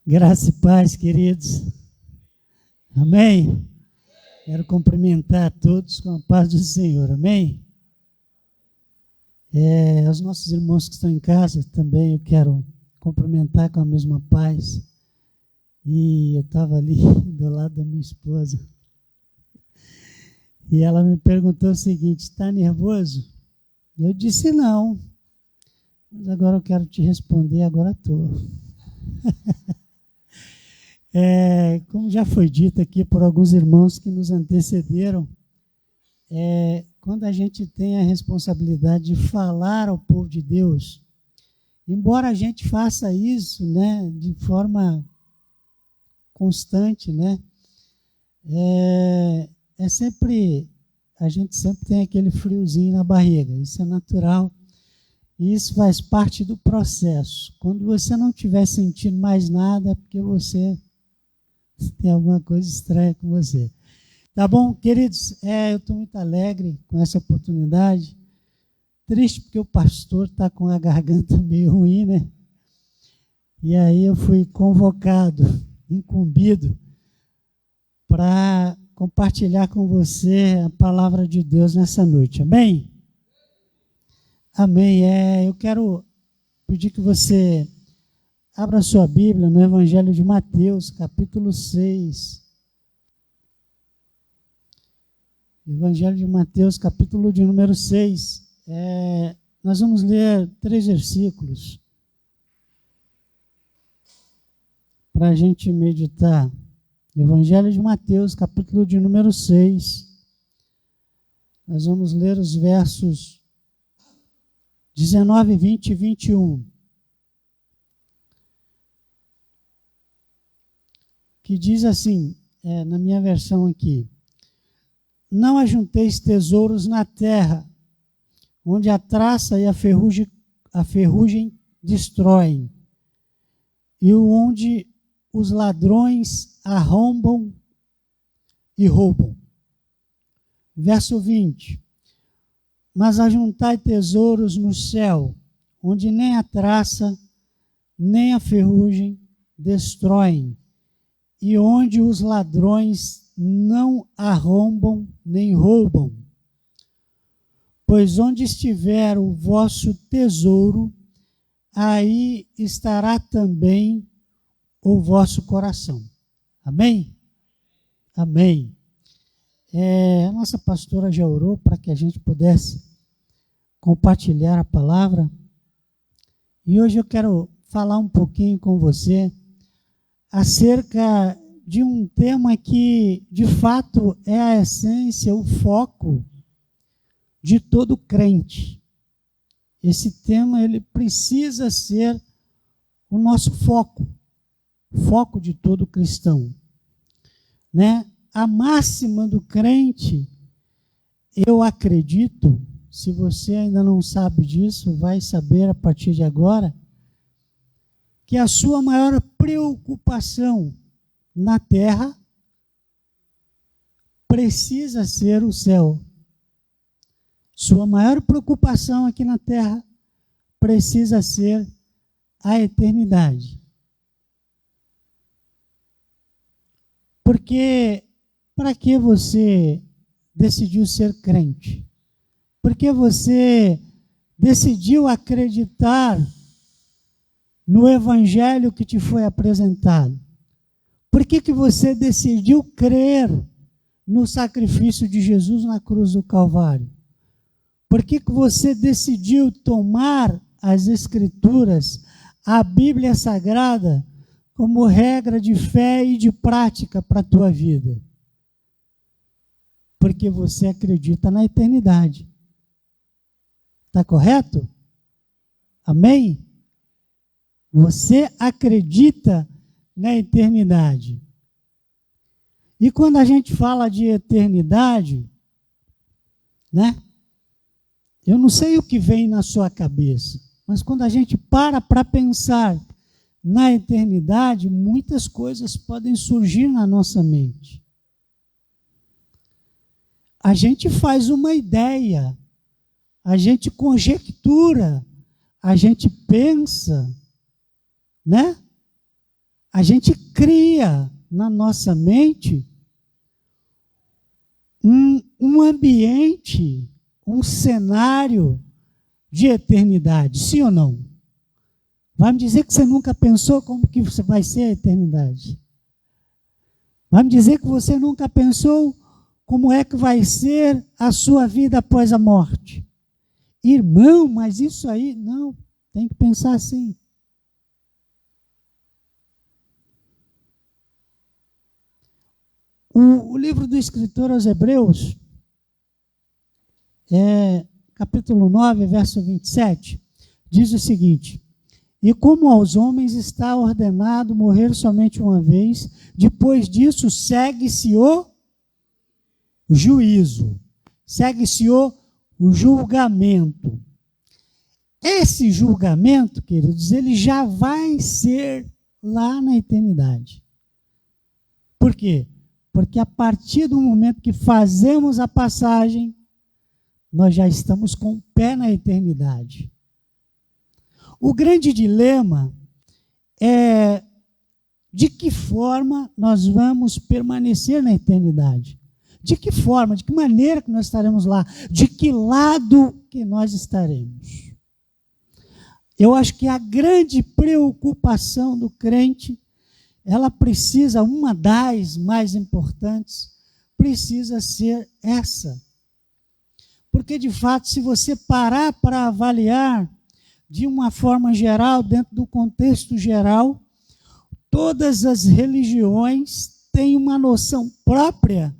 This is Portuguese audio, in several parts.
Graça e paz, queridos. Amém? Quero cumprimentar a todos com a paz do Senhor. Amém? Os nossos irmãos que estão em casa também eu quero cumprimentar com a mesma paz. E eu estava ali do lado da minha esposa. E ela me perguntou o seguinte: está nervoso? Eu disse não. Mas agora eu quero te responder, agora estou. Como já foi dito aqui por alguns irmãos que nos antecederam, quando a gente tem a responsabilidade de falar ao povo de Deus, embora a gente faça isso, né, de forma constante, né, a gente sempre tem aquele friozinho na barriga, isso é natural, e isso faz parte do processo. Quando você não estiver sentindo mais nada, é porque você tem alguma coisa estranha com você. Tá bom, queridos? Eu estou muito alegre com essa oportunidade. Triste porque o pastor está com a garganta meio ruim, né? E aí eu fui convocado, incumbido, para compartilhar com você a palavra de Deus nessa noite. Amém? Amém. Eu quero pedir que você abra sua Bíblia no Evangelho de Mateus, capítulo 6. Evangelho de Mateus, capítulo de número 6. Nós vamos ler 3 versículos para a gente meditar. Evangelho de Mateus, capítulo de número 6. Nós vamos ler os versos 19, 20 e 21. Que diz assim, na minha versão aqui: não ajunteis tesouros na terra, onde a traça e a ferrugem destroem, e onde os ladrões arrombam e roubam. Verso 20: mas ajuntai tesouros no céu, onde nem a traça, nem a ferrugem destroem, e onde os ladrões não arrombam nem roubam. Pois onde estiver o vosso tesouro, aí estará também o vosso coração. Amém? Amém. A nossa pastora já orou para que a gente pudesse compartilhar a palavra. E hoje eu quero falar um pouquinho com você acerca de um tema que, de fato, é a essência, o foco de todo crente. Esse tema, ele precisa ser o nosso foco de todo cristão, né? A máxima do crente, eu acredito, se você ainda não sabe disso, vai saber a partir de agora, que a sua maior preocupação na terra precisa ser o céu. Sua maior preocupação aqui na terra precisa ser a eternidade. Porque para que você decidiu ser crente? Porque você decidiu acreditar no evangelho que te foi apresentado? Por que você decidiu crer no sacrifício de Jesus na cruz do Calvário? Por que você decidiu tomar as Escrituras, a Bíblia Sagrada, como regra de fé e de prática para a tua vida? Porque você acredita na eternidade. Está correto? Amém? Você acredita na eternidade. E quando a gente fala de eternidade, né? Eu não sei o que vem na sua cabeça, mas quando a gente para pensar na eternidade, muitas coisas podem surgir na nossa mente. A gente faz uma ideia, a gente conjectura, a gente pensa, né? a gente cria na nossa mente um ambiente, um cenário de eternidade, sim ou não? Vai me dizer que você nunca pensou como que você vai ser a eternidade? Vai me dizer que você nunca pensou como é que vai ser a sua vida após a morte? Irmão, mas isso aí, não, tem que pensar assim. O livro do escritor aos Hebreus, capítulo 9, verso 27, diz o seguinte: e como aos homens está ordenado morrer somente uma vez, depois disso segue-se o juízo, segue-se o julgamento. Esse julgamento, queridos, ele já vai ser lá na eternidade. Por quê? Porque a partir do momento que fazemos a passagem, nós já estamos com o pé na eternidade. O grande dilema é de que forma nós vamos permanecer na eternidade. De que forma, de que maneira que nós estaremos lá, de que lado que nós estaremos. Eu acho que a grande preocupação do crente, ela precisa, uma das mais importantes, precisa ser essa. Porque, de fato, se você parar para avaliar de uma forma geral, dentro do contexto geral, todas as religiões têm uma noção própria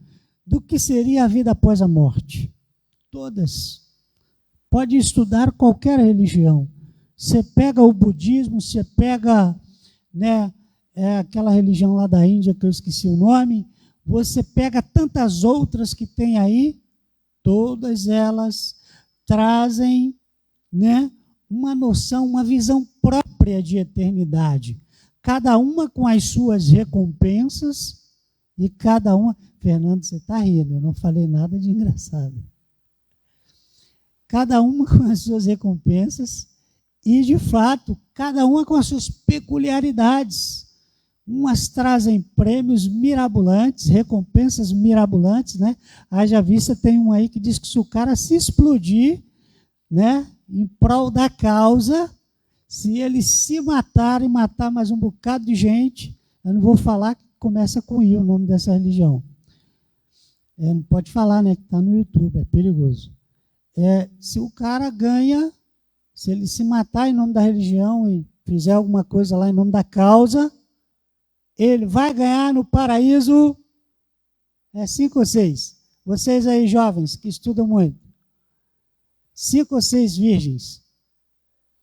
do que seria a vida após a morte. Todas. Pode estudar qualquer religião. Você pega o budismo, você pega, aquela religião lá da Índia, que eu esqueci o nome, você pega tantas outras que tem aí, todas elas trazem, uma noção, uma visão própria de eternidade. Cada uma com as suas recompensas e cada uma... Fernando, você está rindo, eu não falei nada de engraçado. Cada uma com as suas recompensas e, de fato, cada uma com as suas peculiaridades. Umas trazem prêmios mirabolantes, recompensas mirabolantes, Haja vista, tem um aí que diz que se o cara se explodir, em prol da causa, se ele se matar e matar mais um bocado de gente, eu não vou falar que começa com I o nome dessa religião. Não pode falar, que está no YouTube, é perigoso. Se o cara ganha, se ele se matar em nome da religião e fizer alguma coisa lá em nome da causa, ele vai ganhar no paraíso 5 ou 6. Vocês aí, jovens, que estudam muito. 5 ou 6 virgens.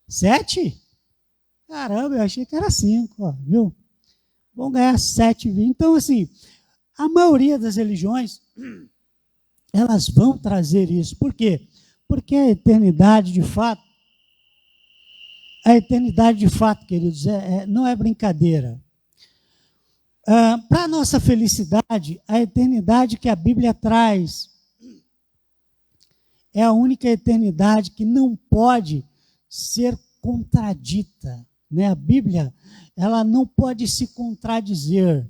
7? Caramba, eu achei que era 5, viu? Vão ganhar 7 virgens. Então, assim, a maioria das religiões, elas vão trazer isso. Por quê? Porque a eternidade, de fato, queridos, não é brincadeira. Para a nossa felicidade, a eternidade que a Bíblia traz é a única eternidade que não pode ser contradita. A Bíblia, ela não pode se contradizer.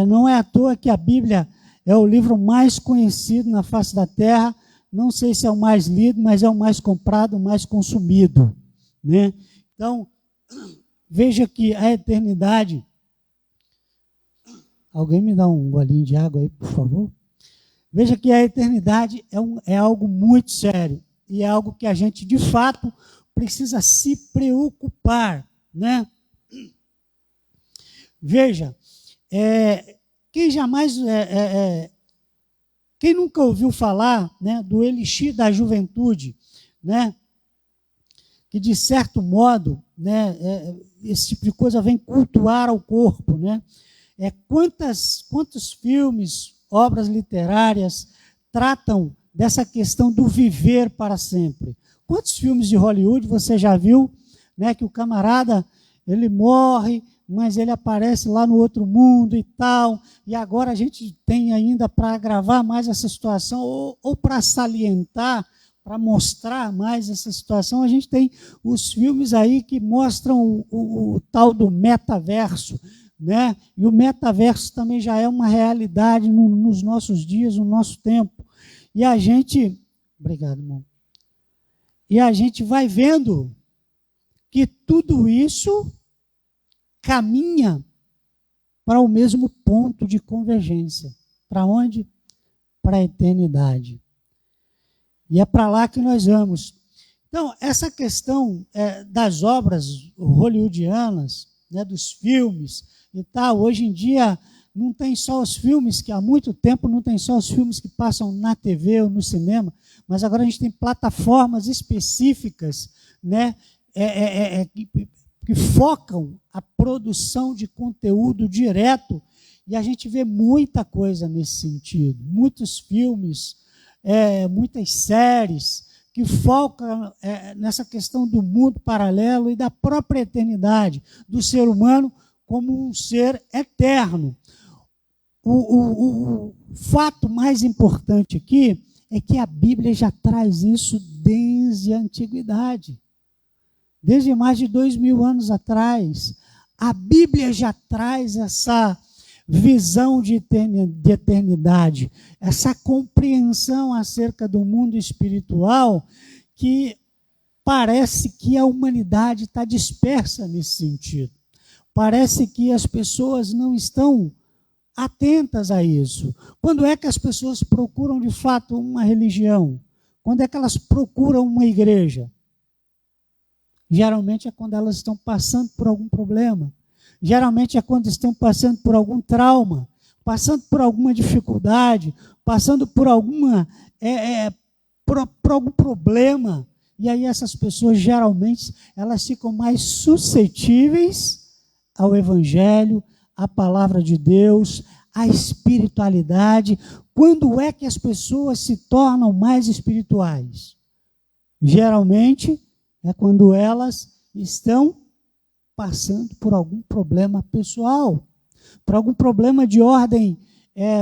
Não é à toa que a Bíblia é o livro mais conhecido na face da terra. Não sei se é o mais lido, mas é o mais comprado, o mais consumido. Então, veja que a eternidade... Alguém me dá um golinho de água aí, por favor? Veja que a eternidade é algo muito sério. E é algo que a gente, de fato, precisa se preocupar. Veja, quem nunca ouviu falar do elixir da juventude, que de certo modo, esse tipo de coisa vem cultuar ao corpo, quantos filmes, obras literárias tratam dessa questão do viver para sempre? Quantos filmes de Hollywood você já viu, que o camarada, ele morre, mas ele aparece lá no outro mundo e tal, e agora a gente tem ainda para agravar mais essa situação, ou para salientar, para mostrar mais essa situação, a gente tem os filmes aí que mostram o tal do metaverso, né? E o metaverso também já é uma realidade nos nossos dias, no nosso tempo. E a gente... Obrigado, irmão. E a gente vai vendo que tudo isso caminha para o mesmo ponto de convergência. Para onde? Para a eternidade. E é para lá que nós vamos. Então, essa questão das obras hollywoodianas, né, dos filmes e tal, hoje em dia não tem só os filmes, que há muito tempo não tem só os filmes que passam na TV ou no cinema, mas agora a gente tem plataformas específicas, né, que focam a produção de conteúdo direto, e a gente vê muita coisa nesse sentido, muitos filmes, muitas séries que focam nessa questão do mundo paralelo e da própria eternidade, do ser humano como um ser eterno. O fato mais importante aqui é que a Bíblia já traz isso desde a antiguidade. Desde mais de 2000 anos atrás, a Bíblia já traz essa visão de eternidade, essa compreensão acerca do mundo espiritual, que parece que a humanidade está dispersa nesse sentido. Parece que as pessoas não estão atentas a isso. Quando é que as pessoas procuram de fato uma religião? Quando é que elas procuram uma igreja? Geralmente é quando elas estão passando por algum problema. Geralmente é quando estão passando por algum trauma, passando por alguma dificuldade, passando por algum problema. E aí essas pessoas, geralmente, elas ficam mais suscetíveis ao Evangelho, à palavra de Deus, à espiritualidade. Quando é que as pessoas se tornam mais espirituais? Geralmente é quando elas estão passando por algum problema pessoal, por algum problema de ordem,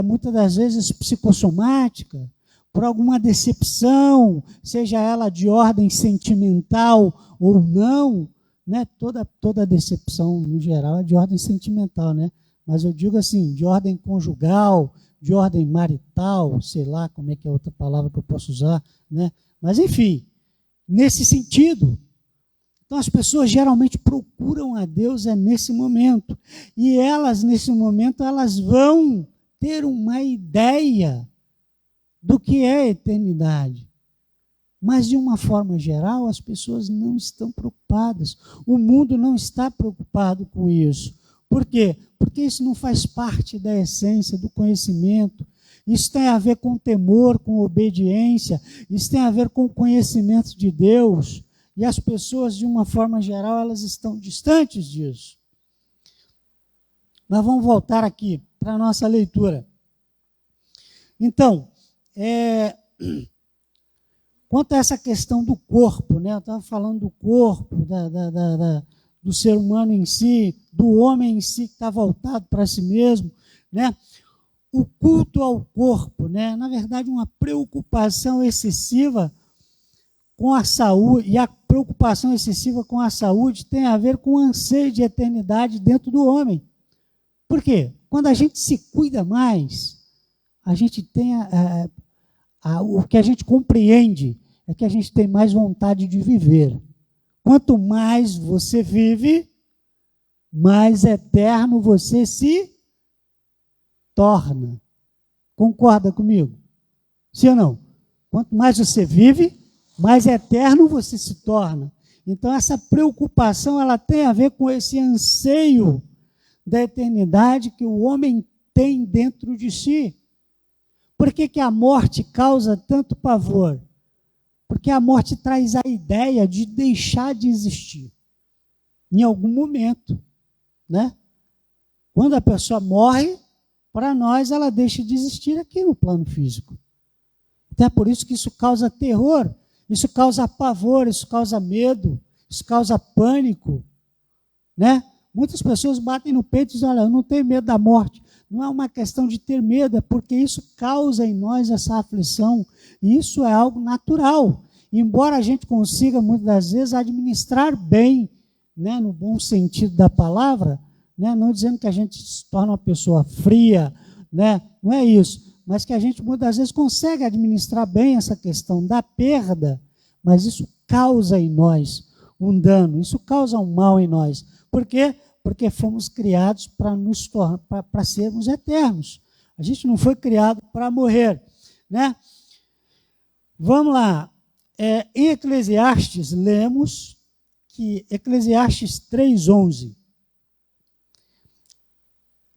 muitas das vezes psicossomática, por alguma decepção, seja ela de ordem sentimental ou não, né? Toda decepção, no geral, é de ordem sentimental, né? Mas eu digo assim, de ordem conjugal, de ordem marital, sei lá como é que é outra palavra que eu posso usar, né? Mas, enfim, nesse sentido. Então, as pessoas geralmente procuram a Deus nesse momento. E elas, nesse momento, elas vão ter uma ideia do que é a eternidade. Mas, de uma forma geral, as pessoas não estão preocupadas. O mundo não está preocupado com isso. Por quê? Porque isso não faz parte da essência do conhecimento. Isso tem a ver com temor, com obediência. Isso tem a ver com o conhecimento de Deus. E as pessoas, de uma forma geral, elas estão distantes disso. Mas vamos voltar aqui para a nossa leitura. Então, quanto a essa questão do corpo, né? Eu estava falando do corpo, do ser humano em si, do homem em si que está voltado para si mesmo, né? O culto ao corpo, né? Na verdade, uma preocupação excessiva com a saúde, e a preocupação excessiva com a saúde tem a ver com o anseio de eternidade dentro do homem. Por quê? Quando a gente se cuida mais, a gente tem o que a gente compreende é que a gente tem mais vontade de viver. Quanto mais você vive, mais eterno você se torna. Concorda comigo? Sim ou não? Quanto mais você vive, mais eterno você se torna. Então, essa preocupação, ela tem a ver com esse anseio da eternidade que o homem tem dentro de si. Por que a morte causa tanto pavor? Porque a morte traz a ideia de deixar de existir em algum momento, né? Quando a pessoa morre, para nós, ela deixa de existir aqui no plano físico. Então, é por isso que isso causa terror. Isso causa pavor, isso causa medo, isso causa pânico, né? Muitas pessoas batem no peito e dizem, olha, eu não tenho medo da morte. Não é uma questão de ter medo, é porque isso causa em nós essa aflição. E isso é algo natural. Embora a gente consiga, muitas das vezes, administrar bem, né, no bom sentido da palavra, né? Não dizendo que a gente se torna uma pessoa fria, né? Não é isso, mas que a gente muitas vezes consegue administrar bem essa questão da perda, mas isso causa em nós um dano, isso causa um mal em nós. Por quê? Porque fomos criados para sermos eternos. A gente não foi criado para morrer, né? Vamos lá. Em Eclesiastes, lemos que Eclesiastes 3:11.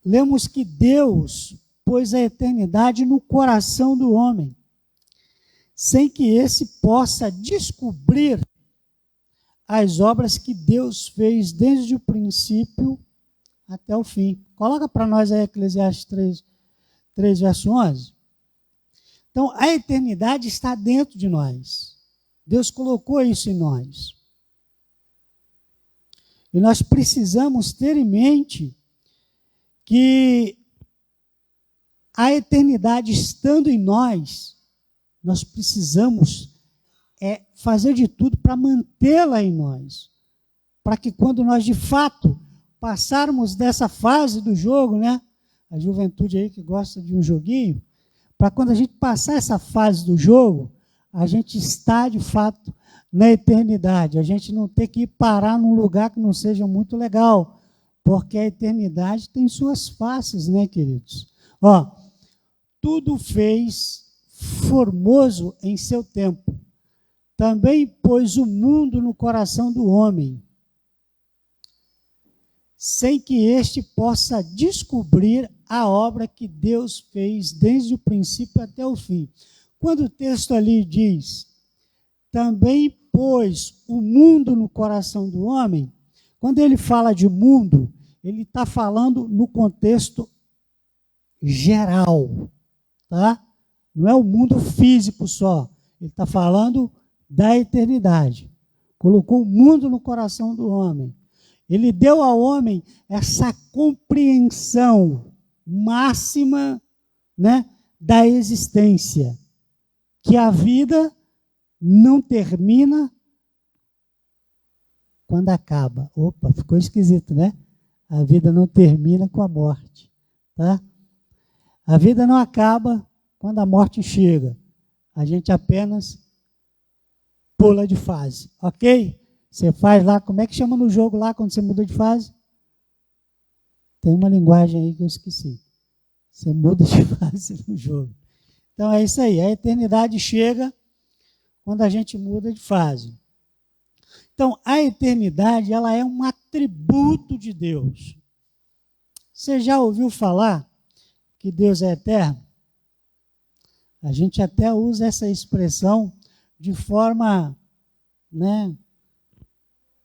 Lemos que Deus pôs a eternidade no coração do homem, sem que esse possa descobrir as obras que Deus fez desde o princípio até o fim. Coloca para nós aí Eclesiastes 3, verso 11. Então, a eternidade está dentro de nós. Deus colocou isso em nós. E nós precisamos ter em mente que a eternidade estando em nós, nós precisamos fazer de tudo para mantê-la em nós. Para que quando nós, de fato, passarmos dessa fase do jogo, né? A juventude aí que gosta de um joguinho, para quando a gente passar essa fase do jogo, a gente está, de fato, na eternidade. A gente não ter que ir parar num lugar que não seja muito legal, porque a eternidade tem suas faces, né, queridos? Ó, tudo fez formoso em seu tempo. Também pôs o mundo no coração do homem, sem que este possa descobrir a obra que Deus fez desde o princípio até o fim. Quando o texto ali diz, também pôs o mundo no coração do homem, quando ele fala de mundo, ele está falando no contexto geral, tá? Não é o mundo físico só, ele está falando da eternidade. Colocou o mundo no coração do homem. Ele deu ao homem essa compreensão máxima, né, da existência, que a vida não termina quando acaba. Opa, ficou esquisito, né? A vida não termina com a morte, tá? A vida não acaba quando a morte chega. A gente apenas pula de fase, ok? Você faz lá, como é que chama no jogo lá quando você muda de fase? Tem uma linguagem aí que eu esqueci. Você muda de fase no jogo. Então é isso aí, a eternidade chega quando a gente muda de fase. Então, a eternidade, ela é um atributo de Deus. Você já ouviu falar que Deus é eterno? A gente até usa essa expressão de forma, né,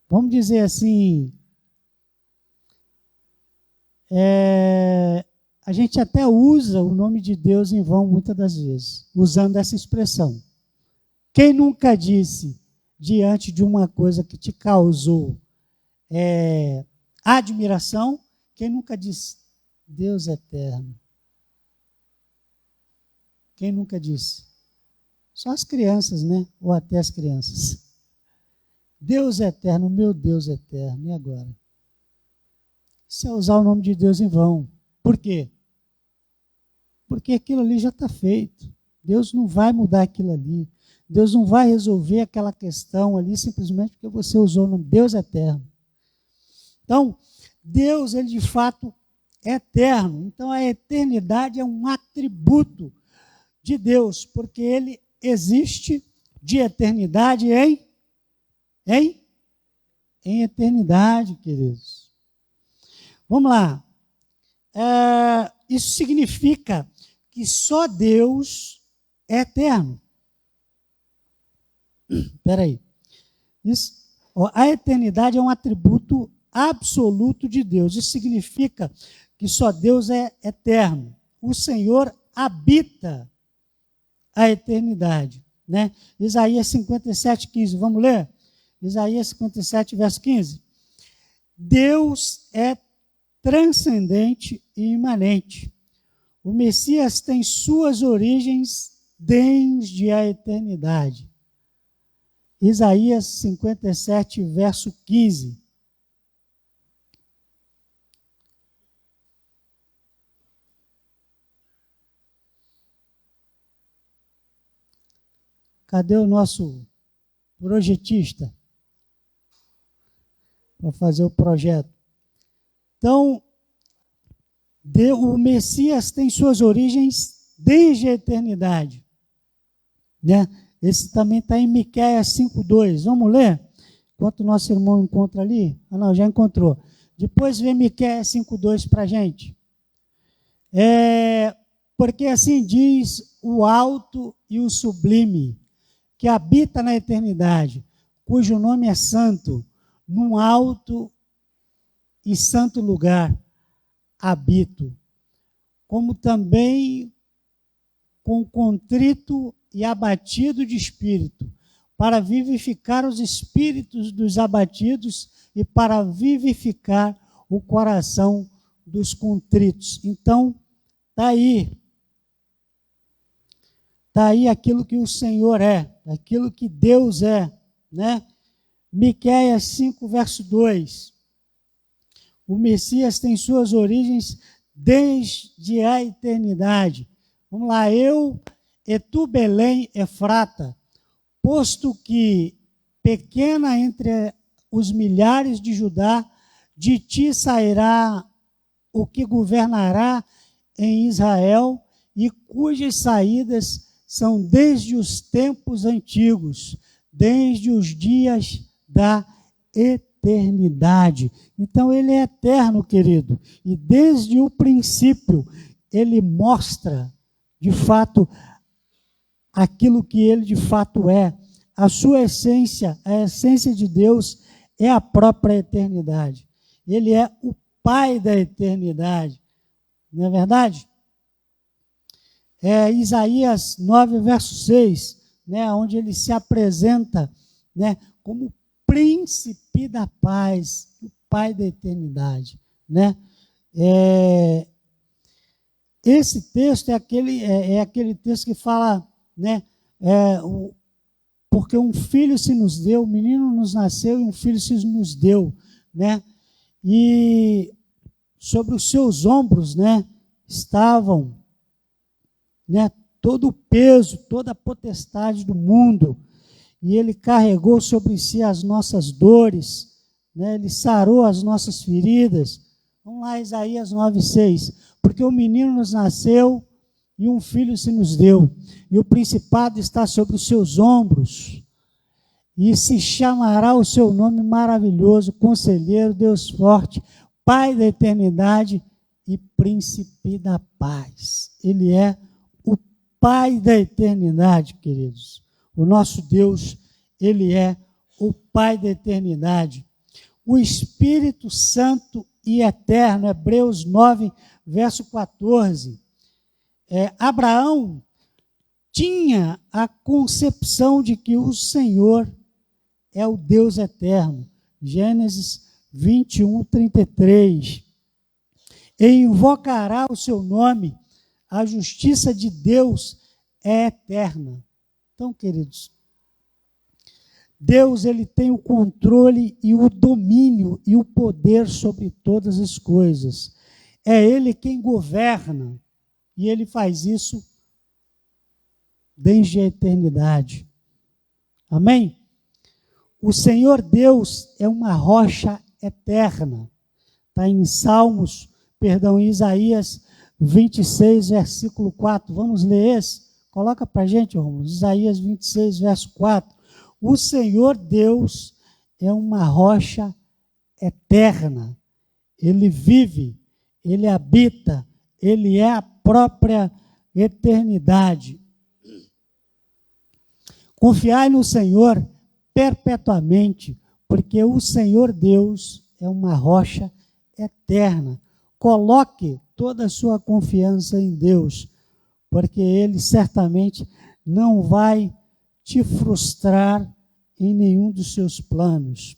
vamos dizer assim, a gente até usa o nome de Deus em vão muitas das vezes, usando essa expressão. Quem nunca disse, diante de uma coisa que te causou admiração, quem nunca disse, Deus é eterno? Quem nunca disse? Só as crianças, né? Ou até as crianças. Deus é eterno, meu Deus é eterno. E agora? Isso é usar o nome de Deus em vão. Por quê? Porque aquilo ali já está feito. Deus não vai mudar aquilo ali. Deus não vai resolver aquela questão ali simplesmente porque você usou o nome. Deus é eterno. Então, Deus, ele de fato é eterno. Então, a eternidade é um atributo de Deus, porque ele existe de eternidade em eternidade, queridos. Vamos lá. Isso significa que só Deus é eterno. Espera aí. A eternidade é um atributo absoluto de Deus. Isso significa que só Deus é eterno. O Senhor habita a eternidade, né? Isaías 57:15, vamos ler? Isaías 57, verso 15. Deus é transcendente e imanente. O Messias tem suas origens desde a eternidade. Isaías 57, verso 15. Cadê o nosso projetista para fazer o projeto? Então, o Messias tem suas origens desde a eternidade, né? Esse também está em Miqueias 5:2. Vamos ler? Enquanto o nosso irmão encontra ali. Ah, não, já encontrou. Depois vem Miqueias 5:2 para a gente. Porque assim diz o alto e o sublime, que habita na eternidade, cujo nome é santo, num alto e santo lugar habito, como também com contrito e abatido de espírito, para vivificar os espíritos dos abatidos e para vivificar o coração dos contritos. Então, está aí aquilo que o Senhor é, aquilo que Deus é, né? Miqueias 5, verso 2. O Messias tem suas origens desde a eternidade. Vamos lá, e tu, Belém, Efrata, posto que pequena entre os milhares de Judá, de ti sairá o que governará em Israel, e cujas saídas são desde os tempos antigos, desde os dias da eternidade. Então ele é eterno, querido, e desde o princípio ele mostra, de fato, aquilo que ele de fato é. A sua essência, a essência de Deus é a própria eternidade. Ele é o Pai da eternidade. Não é verdade? Isaías 9, verso 6, né, onde ele se apresenta, né, como príncipe da paz, o Pai da eternidade, né? Esse texto é aquele texto que fala, né, porque um filho se nos deu, um menino nos nasceu e um filho se nos deu, né? E sobre os seus ombros, né, estavam, né, todo o peso, toda a potestade do mundo, e ele carregou sobre si as nossas dores, né, ele sarou as nossas feridas. Vamos lá, Isaías 9:6. Porque o menino nos nasceu e um filho se nos deu, e o principado está sobre os seus ombros, e se chamará o seu nome maravilhoso, Conselheiro, Deus forte, Pai da eternidade e Príncipe da paz. Ele é o Pai da eternidade, queridos. O nosso Deus, ele é o Pai da eternidade. O Espírito Santo e eterno, Hebreus 9, verso 14. Abraão tinha a concepção de que o Senhor é o Deus eterno. Gênesis 21, 33. E invocará o seu nome, a justiça de Deus é eterna. Então, queridos, Deus, ele tem o controle e o domínio e o poder sobre todas as coisas. É ele quem governa, e ele faz isso desde a eternidade. Amém? O Senhor Deus é uma rocha eterna. Está em Isaías 26, versículo 4. Vamos ler esse? Coloca para a gente, Romulo. Isaías 26, verso 4. O Senhor Deus é uma rocha eterna. Ele vive, ele habita, ele é a própria eternidade. Confiai no Senhor perpetuamente, porque o Senhor Deus é uma rocha eterna. Coloque toda a sua confiança em Deus, porque ele certamente não vai te frustrar em nenhum dos seus planos.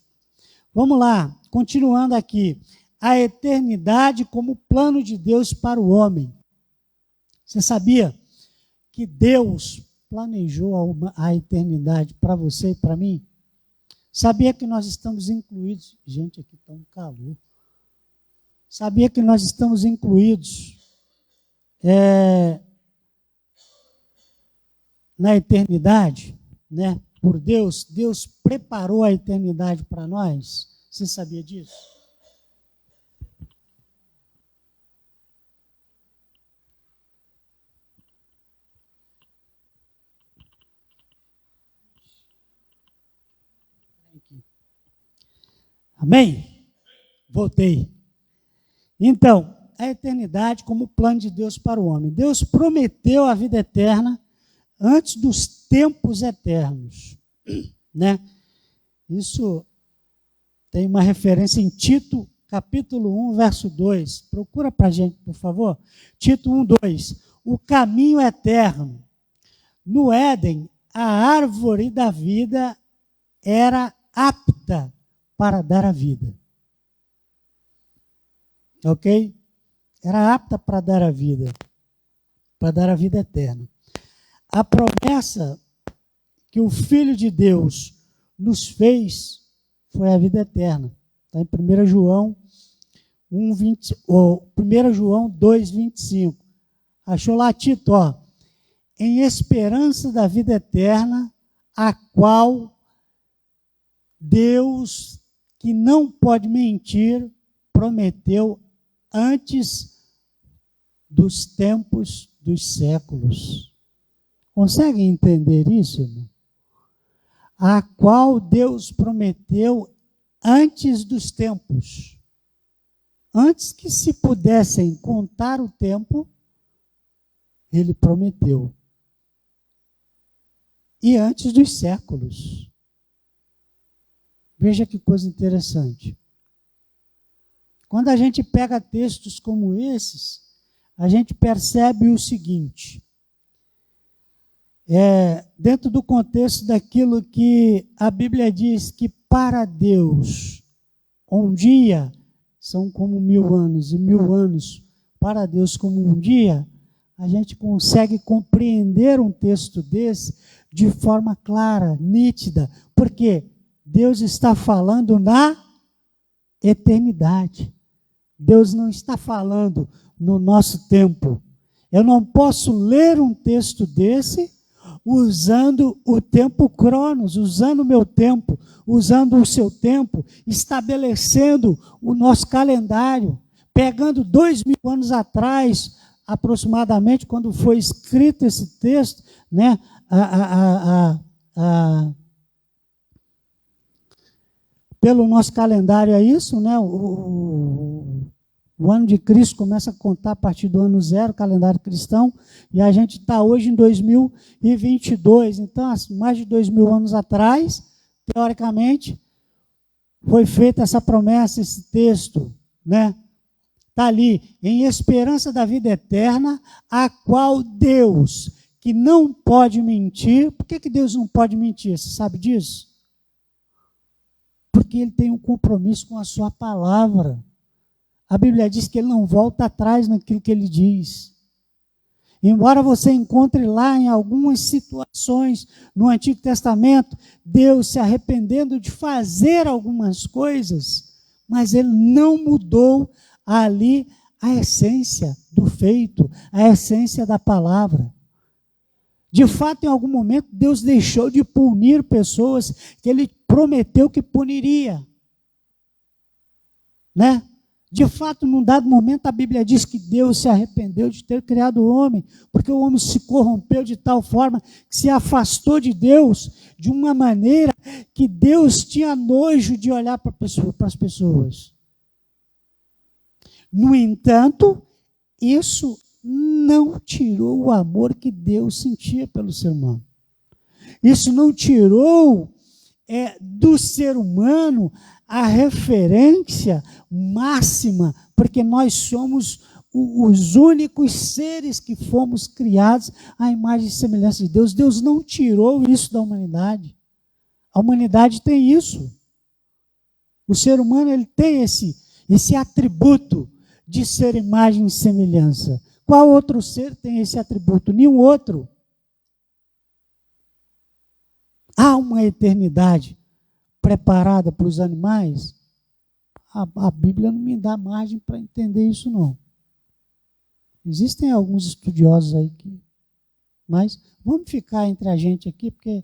Vamos lá, continuando aqui. A eternidade como plano de Deus para o homem. Você sabia que Deus planejou a eternidade para você e para mim? Sabia que nós estamos incluídos? Gente, aqui está um calor. Sabia que nós estamos incluídos na eternidade? né, por Deus, Deus preparou a eternidade para nós. Você sabia disso? Amém? Voltei. Então, a eternidade como plano de Deus para o homem. Deus prometeu a vida eterna antes dos tempos eternos, né? Isso tem uma referência em Tito, capítulo 1, verso 2. Procura para a gente, por favor. Tito 1, 2. O caminho eterno. No Éden, a árvore da vida era apta para dar a vida. Ok? Era apta para dar a vida eterna. A promessa que o Filho de Deus nos fez foi a vida eterna. Está em 1 João 1 João 2, 25. Achou lá, Tito, ó. Em esperança da vida eterna, a qual Deus, que não pode mentir, prometeu antes dos tempos dos séculos. Conseguem entender isso, irmão? A qual Deus prometeu antes dos tempos. Antes que se pudessem contar o tempo, ele prometeu. E antes dos séculos. Veja que coisa interessante. Quando a gente pega textos como esses, a gente percebe o seguinte. Dentro do contexto daquilo que a Bíblia diz que para Deus, um dia são como 1000 anos, e 1000 anos para Deus como um dia, a gente consegue compreender um texto desse de forma clara, nítida, porque Deus está falando na eternidade. Deus não está falando no nosso tempo. Eu não posso ler um texto desse usando o tempo cronos, usando o meu tempo, usando o seu tempo, estabelecendo o nosso calendário, pegando 2000 anos atrás, aproximadamente, quando foi escrito esse texto, né? Pelo nosso calendário é isso, né? O ano de Cristo começa a contar a partir do ano 0, calendário cristão, e a gente está hoje em 2022. Então, mais de 2000 anos atrás, teoricamente, foi feita essa promessa, esse texto, né? Está ali, em esperança da vida eterna, a qual Deus, que não pode mentir. Por que Deus não pode mentir? Você sabe disso? Porque ele tem um compromisso com a sua palavra. A Bíblia diz que ele não volta atrás naquilo que ele diz. Embora você encontre lá em algumas situações no Antigo Testamento, Deus se arrependendo de fazer algumas coisas, mas ele não mudou ali a essência do feito, a essência da palavra. De fato, em algum momento, Deus deixou de punir pessoas que ele prometeu que puniria. Né? De fato, num dado momento, a Bíblia diz que Deus se arrependeu de ter criado o homem, porque o homem se corrompeu de tal forma que se afastou de Deus de uma maneira que Deus tinha nojo de olhar para as pessoas. No entanto, isso não tirou o amor que Deus sentia pelo ser humano. Isso não tirou do ser humano a referência máxima, porque nós somos os únicos seres que fomos criados à imagem e semelhança de Deus. Deus não tirou isso da humanidade. A humanidade tem isso. O ser humano ele tem esse atributo de ser imagem e semelhança. Qual outro ser tem esse atributo? Nenhum outro. Há uma eternidade preparada para os animais? A Bíblia não me dá margem para entender isso, não. Existem alguns estudiosos aí que... Mas vamos ficar entre a gente aqui, porque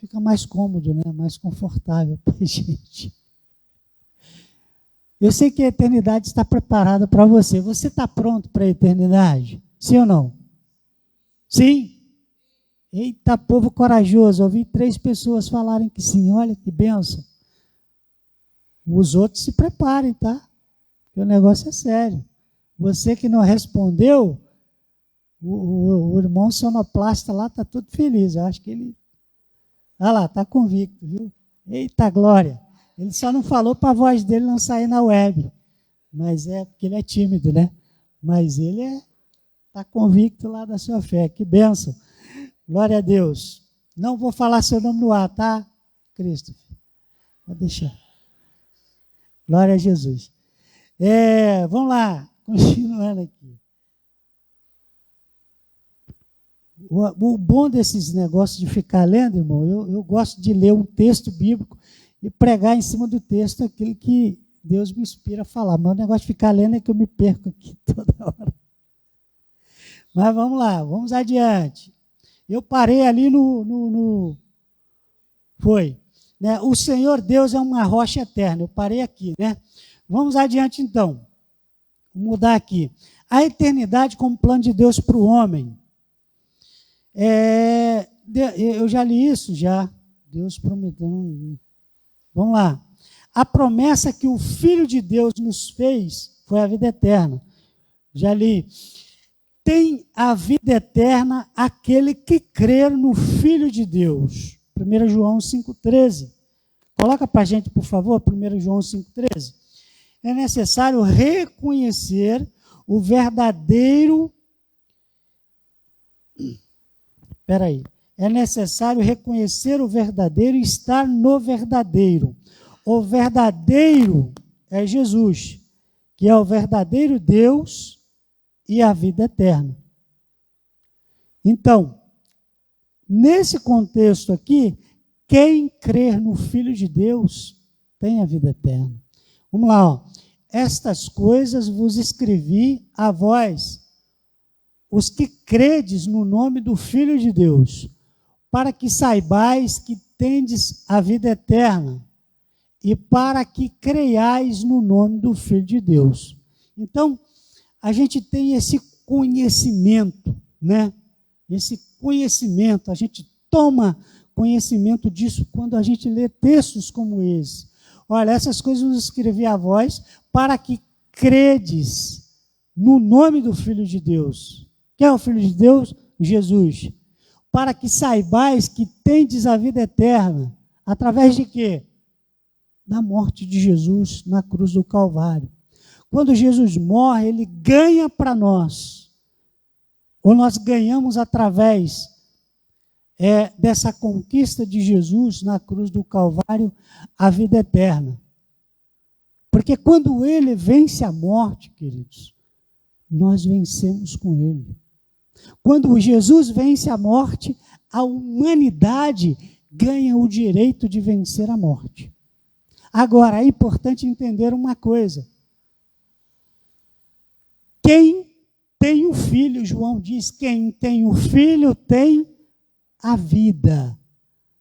Fica mais cômodo, né? Mais confortável para a gente. Eu sei que a eternidade está preparada para você. Você está pronto para a eternidade? Sim ou não? Sim? Eita, povo corajoso. Ouvi 3 pessoas falarem que sim. Olha que bênção. Os outros se preparem, tá? Porque o negócio é sério. Você que não respondeu, o irmão sonoplasta lá está todo feliz. Eu acho que ele... Olha lá, está convicto, viu? Eita, glória. Ele só não falou para a voz dele não sair na web. Mas é porque ele é tímido, né? Mas ele está convicto lá da sua fé. Que bênção. Glória a Deus. Não vou falar seu nome no ar, tá, Cristo? Pode deixar. Glória a Jesus. Vamos lá, continuando aqui. O bom desses negócios de ficar lendo, irmão, eu gosto de ler um texto bíblico e pregar em cima do texto aquilo que Deus me inspira a falar. Mas o negócio de ficar lendo é que eu me perco aqui toda hora. Mas vamos lá, vamos adiante. Eu parei ali Foi. Né? O Senhor Deus é uma rocha eterna. Eu parei aqui, né? Vamos adiante então. Vou mudar aqui. A eternidade como plano de Deus para o homem. Eu já li isso, já. Deus prometeu. Vamos lá. A promessa que o Filho de Deus nos fez foi a vida eterna. Já li. Tem a vida eterna aquele que crer no Filho de Deus. 1 João 5,13. Coloca para a gente, por favor, 1 João 5,13. É necessário reconhecer o verdadeiro... Espera aí. É necessário reconhecer o verdadeiro e estar no verdadeiro. O verdadeiro é Jesus, que é o verdadeiro Deus e a vida eterna. Então, nesse contexto aqui, quem crer no Filho de Deus tem a vida eterna. Vamos lá, ó. Estas coisas vos escrevi a vós, os que credes no nome do Filho de Deus, para que saibais que tendes a vida eterna, e para que creiais no nome do Filho de Deus. Então, a gente tem esse conhecimento, né? Esse conhecimento, a gente toma conhecimento disso quando a gente lê textos como esse. Olha, essas coisas eu escrevi a vós para que credes no nome do Filho de Deus. Quem é o Filho de Deus? Jesus. Para que saibais que tendes a vida eterna. Através de quê? Da morte de Jesus na cruz do Calvário. Quando Jesus morre, ele ganha para nós. Ou nós ganhamos através dessa conquista de Jesus na cruz do Calvário, a vida eterna. Porque quando ele vence a morte, queridos, nós vencemos com ele. Quando Jesus vence a morte, a humanidade ganha o direito de vencer a morte. Agora, é importante entender uma coisa. Quem tem o Filho, João diz, quem tem o Filho tem a vida.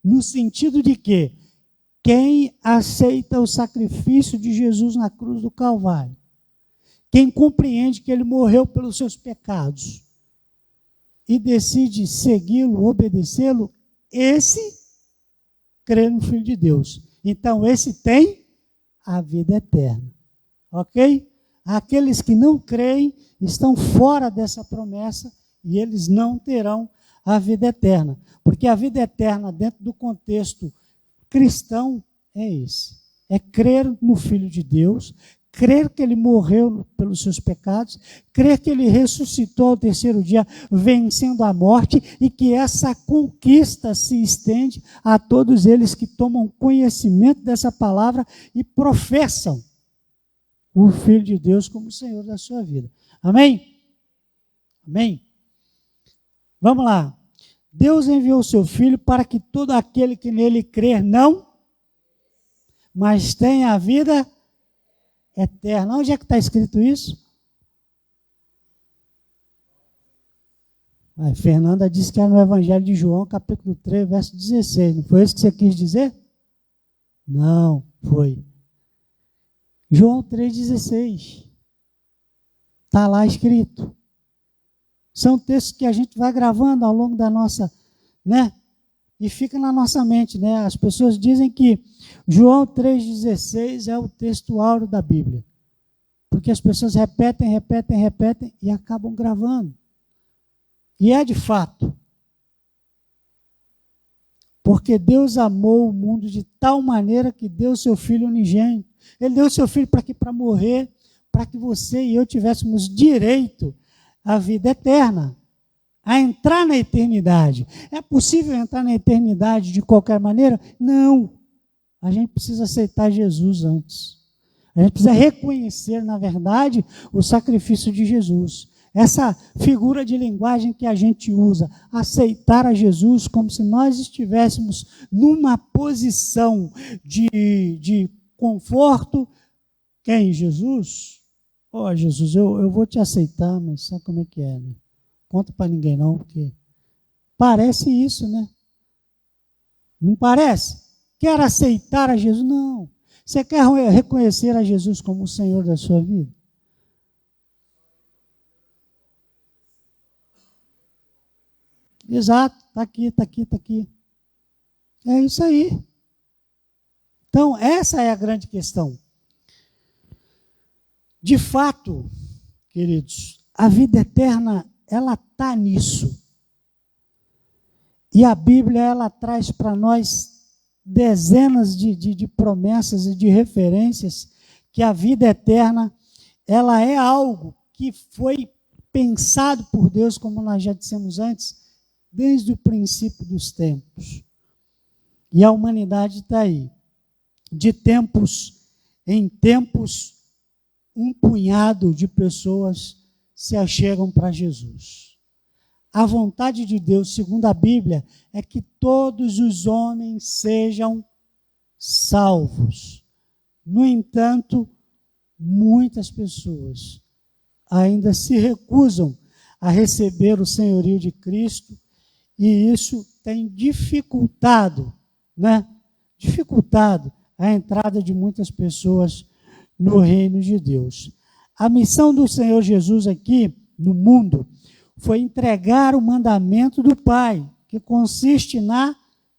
No sentido de que quem aceita o sacrifício de Jesus na cruz do Calvário, quem compreende que ele morreu pelos seus pecados e decide segui-lo, obedecê-lo, esse crê no Filho de Deus. Então, esse tem a vida eterna. Ok? Aqueles que não creem estão fora dessa promessa e eles não terão a vida eterna. Porque a vida eterna, dentro do contexto cristão, é esse. É crer no Filho de Deus, crer que ele morreu pelos seus pecados, crer que ele ressuscitou ao terceiro dia, vencendo a morte, e que essa conquista se estende a todos eles que tomam conhecimento dessa palavra e professam o Filho de Deus como Senhor da sua vida. Amém? Amém? Vamos lá. Deus enviou o seu Filho para que todo aquele que nele crer não, mas tenha a vida eterna. Onde é que está escrito isso? A Fernanda disse que era no Evangelho de João, capítulo 3, verso 16. Não foi isso que você quis dizer? Não, foi. João 3,16. Está lá escrito. São textos que a gente vai gravando ao longo da nossa, né? E fica na nossa mente, né? As pessoas dizem que João 3,16 é o texto áureo da Bíblia. Porque as pessoas repetem e acabam gravando. E é de fato. Porque Deus amou o mundo de tal maneira que deu seu Filho unigênito. Ele deu seu Filho para quê? Para morrer, para que você e eu tivéssemos direito à vida eterna, a entrar na eternidade. É possível entrar na eternidade de qualquer maneira? Não. A gente precisa aceitar Jesus antes. A gente precisa reconhecer, na verdade, o sacrifício de Jesus. Essa figura de linguagem que a gente usa, aceitar a Jesus como se nós estivéssemos numa posição de conforto. Quem? Jesus? Ó, Jesus, eu vou te aceitar, mas sabe como é que é, né? Conta para ninguém não, porque parece isso, né? Não parece? Quer aceitar a Jesus? Não. Você quer reconhecer a Jesus como o Senhor da sua vida? Exato, está aqui, está aqui, está aqui. É isso aí. Então, essa é a grande questão. De fato, queridos, a vida eterna, ela está nisso. E a Bíblia, ela traz para nós dezenas de promessas e de referências que a vida eterna, ela é algo que foi pensado por Deus, como nós já dissemos antes, desde o princípio dos tempos. E a humanidade está aí. De tempos em tempos, um punhado de pessoas se achegam para Jesus. A vontade de Deus, segundo a Bíblia, é que todos os homens sejam salvos. No entanto, muitas pessoas ainda se recusam a receber o senhorio de Cristo, e isso tem dificultado, né? Dificultado a entrada de muitas pessoas no reino de Deus. A missão do Senhor Jesus aqui no mundo foi entregar o mandamento do Pai, que consiste na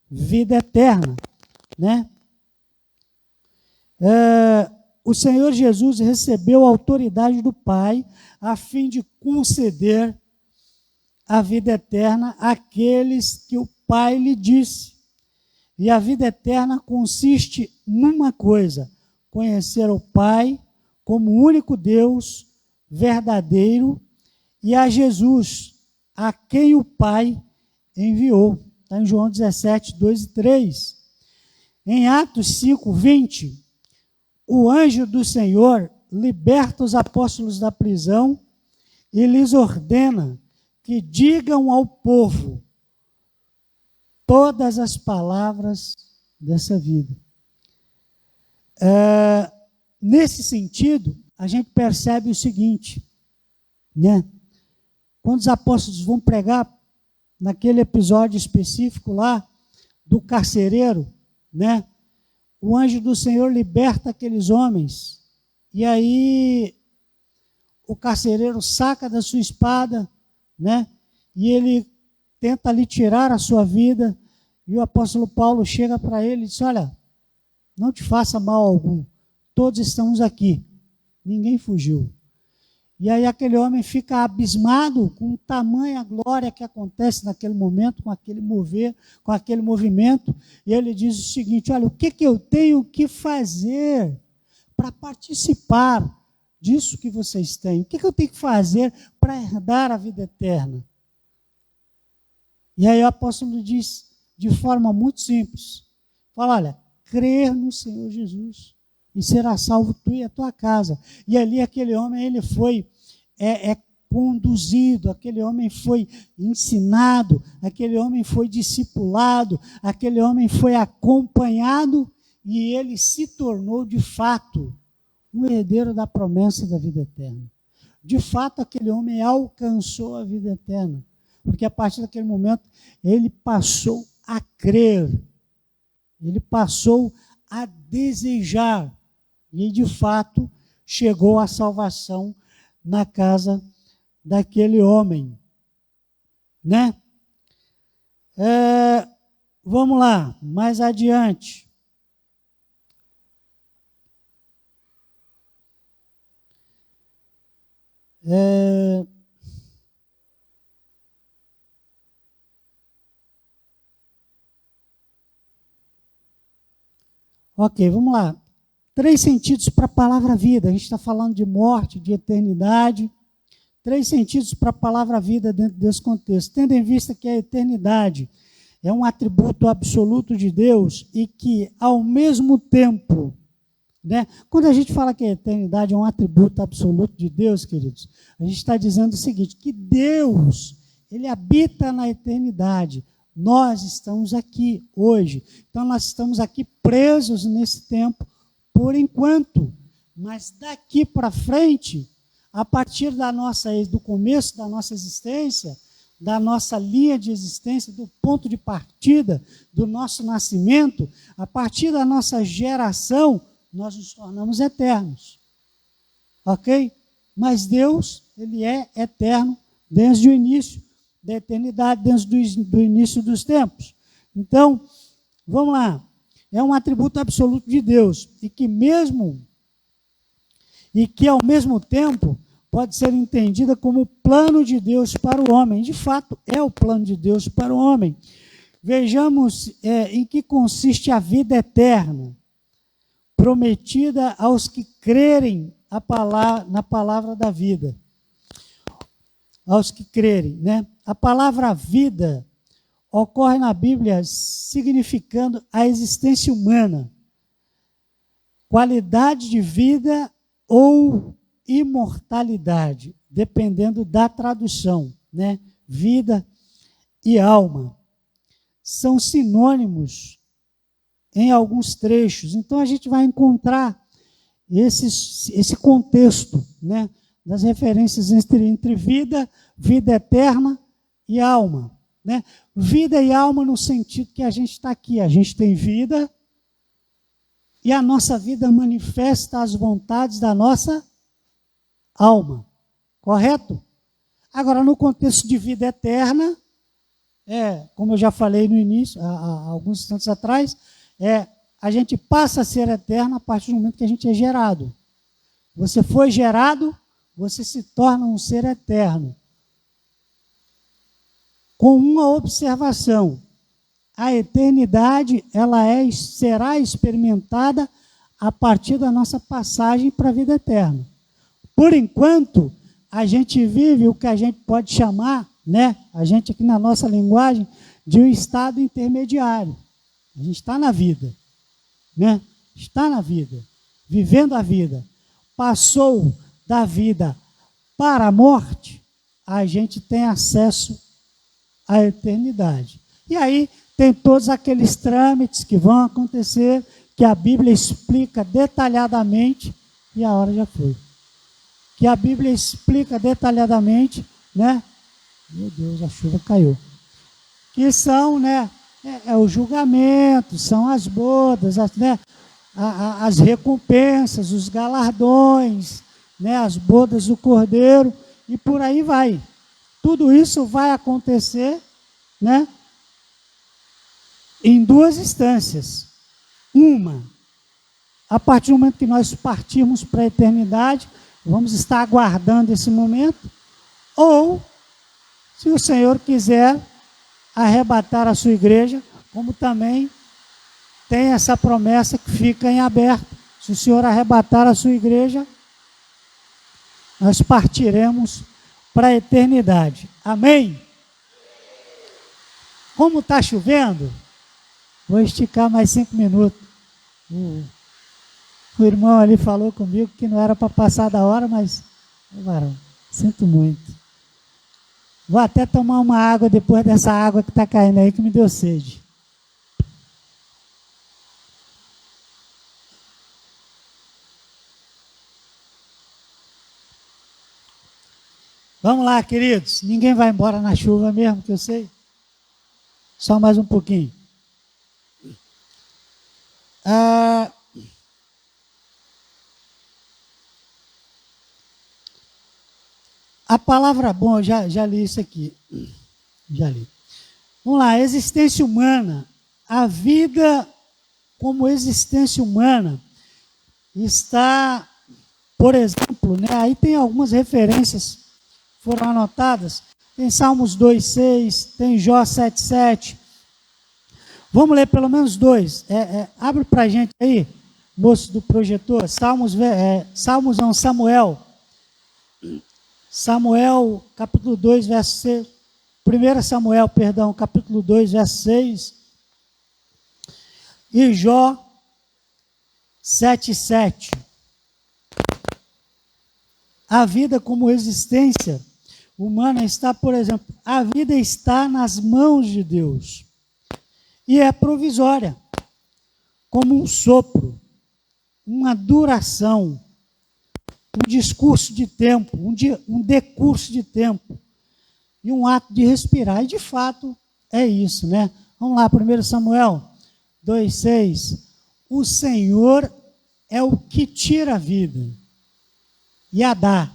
vida eterna, né? O Senhor Jesus recebeu a autoridade do Pai a fim de conceder a vida eterna àqueles que o Pai lhe disse. E a vida eterna consiste numa coisa: conhecer o Pai como o único Deus verdadeiro e a Jesus, a quem o Pai enviou. Está em João 17, 2 e 3. Em Atos 5, 20, o anjo do Senhor liberta os apóstolos da prisão e lhes ordena que digam ao povo todas as palavras dessa vida. Nesse sentido, a gente percebe o seguinte, né? Quando os apóstolos vão pregar, naquele episódio específico lá, do carcereiro, né? O anjo do Senhor liberta aqueles homens, e aí o carcereiro saca da sua espada, né? E ele tenta lhe tirar a sua vida, e o apóstolo Paulo chega para ele e diz: olha, não te faça mal algum, todos estamos aqui, ninguém fugiu. E aí aquele homem fica abismado com tamanha glória que acontece naquele momento, com aquele mover, com aquele movimento, e ele diz o seguinte: olha, o que eu tenho que fazer para participar disso que vocês têm? O que eu tenho que fazer para herdar a vida eterna? E aí o apóstolo diz, de forma muito simples, fala: olha, crer no Senhor Jesus e será salvo tu e a tua casa. E ali aquele homem, ele foi conduzido, aquele homem foi ensinado, aquele homem foi discipulado, aquele homem foi acompanhado, e ele se tornou de fato um herdeiro da promessa da vida eterna. De fato, aquele homem alcançou a vida eterna, Porque a partir daquele momento ele passou a crer, ele passou a desejar, e de fato chegou a salvação na casa daquele homem, né? Vamos lá, mais adiante. Ok, vamos lá. 3 sentidos para a palavra vida. A gente está falando de morte, de eternidade. 3 sentidos para a palavra vida dentro desse contexto. Tendo em vista que a eternidade é um atributo absoluto de Deus e que, ao mesmo tempo, né, quando a gente fala que a eternidade é um atributo absoluto de Deus, queridos, a gente está dizendo o seguinte, que Deus, ele habita na eternidade. Nós estamos aqui hoje. Então, nós estamos aqui presos nesse tempo por enquanto. Mas daqui para frente, a partir do começo da nossa existência, da nossa linha de existência, do ponto de partida, do nosso nascimento, a partir da nossa geração, nós nos tornamos eternos. Ok? Mas Deus, ele é eterno desde o início da eternidade, desde do início dos tempos. Então, vamos lá. É um atributo absoluto de Deus e que ao mesmo tempo pode ser entendida como o plano de Deus para o homem. De fato, é o plano de Deus para o homem. Vejamos em que consiste a vida eterna, prometida aos que crerem na palavra da vida. Aos que crerem, né? A palavra vida ocorre na Bíblia significando a existência humana, qualidade de vida ou imortalidade, dependendo da tradução, né? Vida e alma são sinônimos em alguns trechos. Então a gente vai encontrar esse contexto, né, das referências entre vida eterna e alma, né? Vida e alma no sentido que a gente está aqui, a gente tem vida e a nossa vida manifesta as vontades da nossa alma, correto? Agora, no contexto de vida eterna, como eu já falei no início, há alguns instantes atrás, a gente passa a ser eterno a partir do momento que a gente é gerado. Você foi gerado, você se torna um ser eterno. Com uma observação, a eternidade será experimentada a partir da nossa passagem para a vida eterna. Por enquanto, a gente vive o que a gente pode chamar, né, a gente aqui na nossa linguagem, de um estado intermediário. A gente está na vida, né? Está na vida, vivendo a vida. Passou da vida para a morte, a gente tem acesso à eternidade. E aí tem todos aqueles trâmites que vão acontecer, que a Bíblia explica detalhadamente, e a hora já foi. Que a Bíblia explica detalhadamente, né? Meu Deus, a chuva caiu. Que são, né? O julgamento, são as bodas, as recompensas, os galardões, né? As bodas do Cordeiro, e por aí vai. Tudo isso vai acontecer, né? Em 2 instâncias. Uma, a partir do momento que nós partirmos para a eternidade, vamos estar aguardando esse momento, ou, se o Senhor quiser, arrebatar a sua igreja, como também tem essa promessa que fica em aberto. Se o Senhor arrebatar a sua igreja, nós partiremos para a eternidade. Amém? Como está chovendo, vou esticar mais 5 minutos. O irmão ali falou comigo que não era para passar da hora, mas, varão, sinto muito. Vou até tomar uma água depois dessa água que está caindo aí, que me deu sede. Vamos lá, queridos. Ninguém vai embora na chuva mesmo, que eu sei. Só mais um pouquinho. A palavra, bom, eu já li isso aqui. Já li. Vamos lá, existência humana. A vida como existência humana está, por exemplo, né, aí tem algumas referências que foram anotadas. Tem Salmos 2,6, tem Jó 7,7. Vamos ler pelo menos dois. Abre para a gente aí, moço do projetor. Samuel, capítulo 2, verso 6. 1 Samuel, perdão, capítulo 2, verso 6. E Jó 7,7. A vida como existência humana está, por exemplo, a vida está nas mãos de Deus. E é provisória, como um sopro, uma duração, um discurso de tempo, um decurso de tempo, e um ato de respirar. E de fato é isso, né? Vamos lá, 1 Samuel 2,6. O Senhor é o que tira a vida e a dá,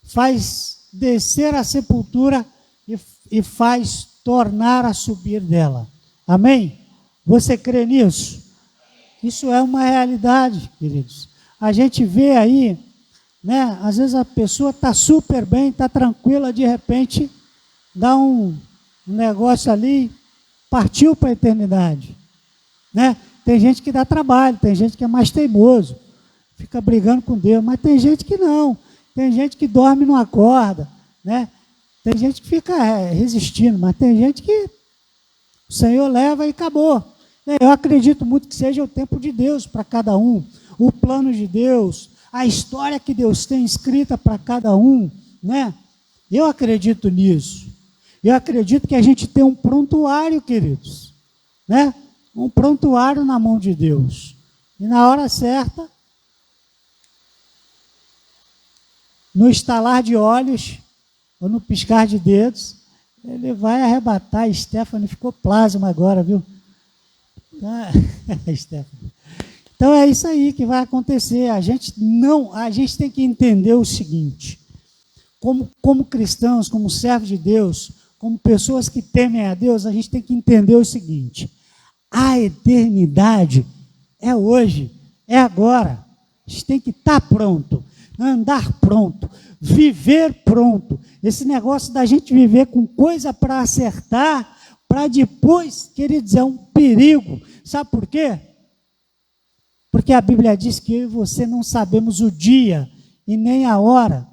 faz descer a sepultura e faz tornar a subir dela. Amém? Você crê nisso? Isso é uma realidade, queridos. A gente vê aí, né? Às vezes a pessoa está super bem, está tranquila, de repente dá um negócio ali, partiu para a eternidade, né? Tem gente que dá trabalho, tem gente que é mais teimoso, fica brigando com Deus, mas tem gente que não, tem gente que dorme e não acorda, né? Tem gente que fica resistindo, mas tem gente que o Senhor leva e acabou. Eu acredito muito que seja o tempo de Deus para cada um, o plano de Deus, a história que Deus tem escrita para cada um, né? Eu acredito nisso. Eu acredito que a gente tem um prontuário, queridos, né? Um prontuário na mão de Deus. E na hora certa, no estalar de olhos, ou no piscar de dedos, ele vai arrebatar. A Stephanie ficou plasma agora, viu? Então é isso aí que vai acontecer. A gente tem que entender o seguinte: como cristãos, como servos de Deus, como pessoas que temem a Deus, a gente tem que entender o seguinte: a eternidade é hoje, é agora. A gente tem que estar pronto, andar pronto, viver pronto. Esse negócio da gente viver com coisa para acertar, para depois, queridos, é um perigo. Sabe por quê? Porque a Bíblia diz que eu e você não sabemos o dia e nem a hora.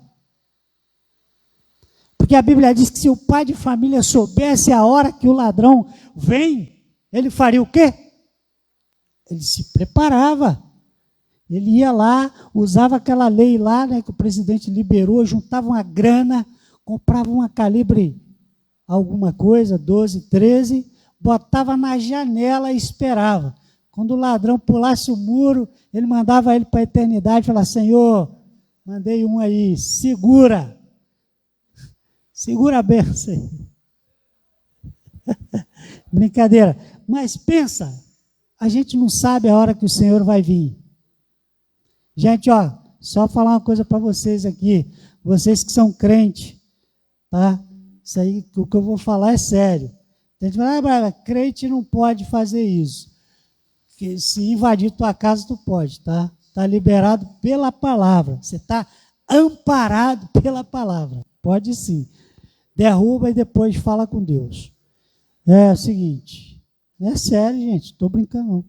Porque a Bíblia diz que se o pai de família soubesse a hora que o ladrão vem, ele faria o quê? Ele se preparava. Ele ia lá, usava aquela lei lá, né, que o presidente liberou, juntava uma grana, comprava uma calibre alguma coisa, 12, 13, botava na janela e esperava. Quando o ladrão pulasse o muro, ele mandava ele para a eternidade e falava: Senhor, mandei um aí, segura a benção aí. Brincadeira. Mas pensa, a gente não sabe a hora que o Senhor vai vir. Gente, ó, só falar uma coisa para vocês aqui, vocês que são crentes, tá? Isso aí, o que eu vou falar é sério. A gente fala: crente não pode fazer isso. Que se invadir tua casa, tu pode, tá? Está liberado pela palavra. Você está amparado pela palavra. Pode sim. Derruba e depois fala com Deus. É o seguinte, não é sério, gente, estou brincando não.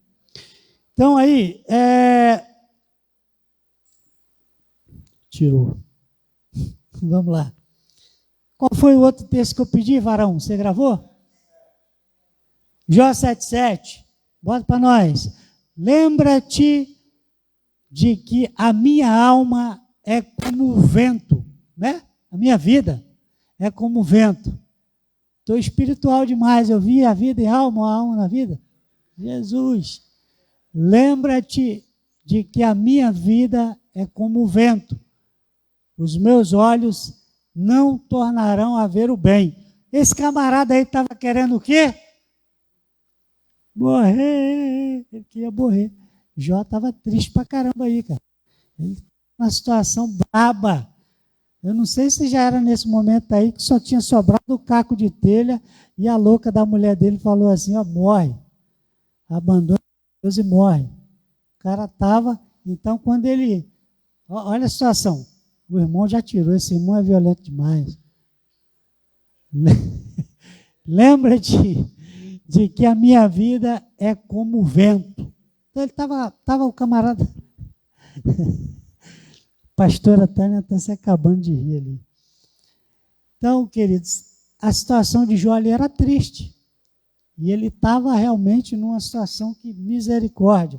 Então aí, tirou. Vamos lá. Qual foi o outro texto que eu pedi, varão? Você gravou? Jó 7,7. Bota para nós. Lembra-te de que a minha alma é como o vento, né? A minha vida é como o vento. Estou espiritual demais, eu vi a vida em alma, a alma na vida. Jesus, lembra-te de que a minha vida é como o vento. Os meus olhos não tornarão a ver o bem. Esse camarada aí estava querendo o quê? Morrer. Ele queria morrer. Jó estava triste pra caramba aí, cara. Ele uma situação braba. Eu não sei se já era nesse momento aí que só tinha sobrado o caco de telha e a louca da mulher dele falou assim, ó, morre. Abandona Deus e morre. O cara estava, então quando ele, olha a situação, o irmão já tirou, esse irmão é violento demais. Lembra de que a minha vida é como o vento. Então ele estava o camarada... Pastora Tânia está se acabando de rir ali. Então, queridos, a situação de Jó ali era triste. E ele estava realmente numa situação que misericórdia.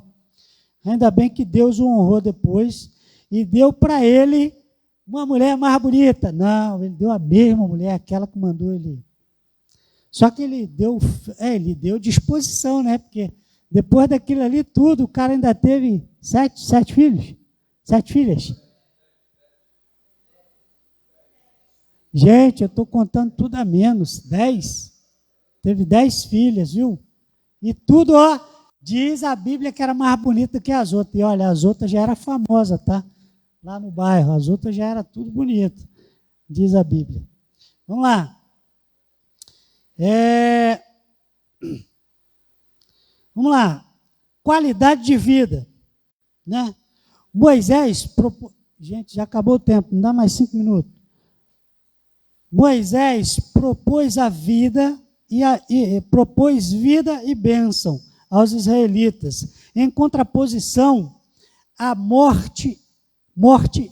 Ainda bem que Deus o honrou depois e deu para ele uma mulher mais bonita. Não, ele deu a mesma mulher, aquela que mandou ele. Só que ele deu disposição, né? Porque depois daquilo ali tudo, o cara ainda teve sete filhos. 7 filhas. Gente, eu estou contando tudo a menos. 10. Teve 10 filhas, viu? E tudo, ó, diz a Bíblia que era mais bonita que as outras. E olha, as outras já eram famosas, tá? Lá no bairro, as outras já eram tudo bonito, diz a Bíblia. Vamos lá. Vamos lá. Qualidade de vida, né? Moisés, gente, já acabou o tempo, não dá mais 5 minutos. Moisés propôs a vida propôs vida e bênção aos israelitas, em contraposição à morte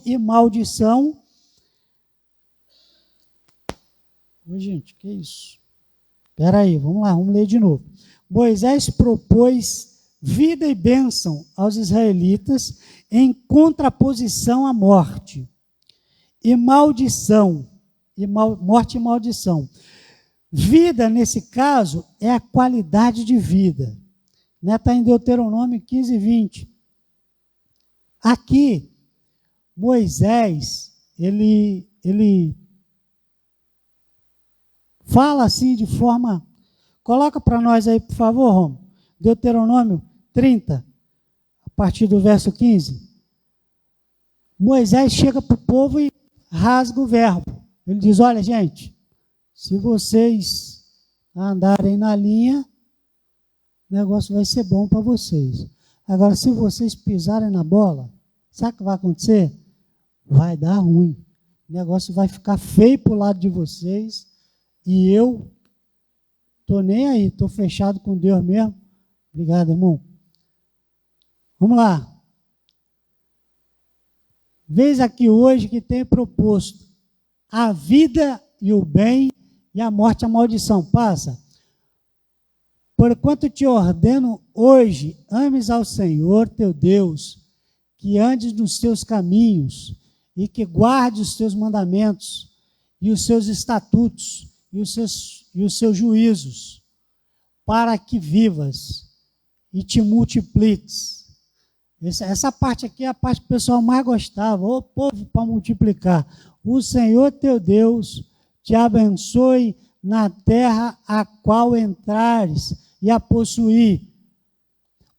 e maldição. Oi, gente, que isso? Espera aí, vamos lá, vamos ler de novo. Moisés propôs vida e bênção aos israelitas em contraposição à morte e maldição. Morte e maldição. Vida, nesse caso, é a qualidade de vida. Está em Deuteronômio 15, 20. Aqui, Moisés, ele fala assim de forma... Coloca para nós aí, por favor, Romo. Deuteronômio 30, a partir do verso 15. Moisés chega para o povo e rasga o verbo. Ele diz, olha, gente, se vocês andarem na linha, o negócio vai ser bom para vocês. Agora, se vocês pisarem na bola, sabe o que vai acontecer? Vai dar ruim. O negócio vai ficar feio para o lado de vocês e eu estou nem aí, estou fechado com Deus mesmo. Obrigado, irmão. Vamos lá. Vês aqui hoje que tem proposto a vida e o bem e a morte e a maldição. Passa. Porquanto te ordeno hoje, ames ao Senhor teu Deus, que andes nos teus caminhos e que guarde os teus mandamentos e os seus estatutos e os seus juízos, para que vivas e te multipliques. Essa parte aqui é a parte que o pessoal mais gostava. Ô povo, para multiplicar. O Senhor teu Deus te abençoe na terra a qual entrares e a possuir.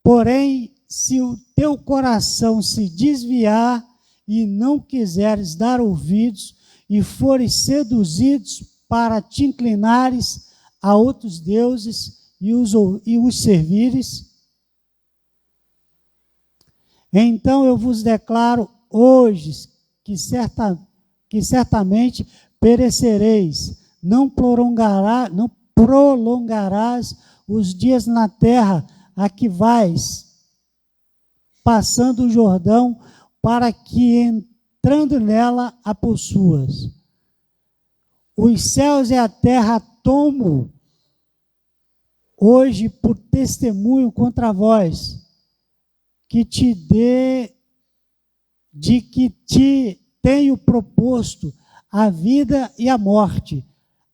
Porém, se o teu coração se desviar e não quiseres dar ouvidos e fores seduzidos para te inclinares a outros deuses e os servires, então eu vos declaro hoje que certamente perecereis, não prolongarás os dias na terra a que vais, passando o Jordão, para que entrando nela a possuas. Os céus e a terra tomo hoje por testemunho contra vós, que te tenho proposto a vida e a morte,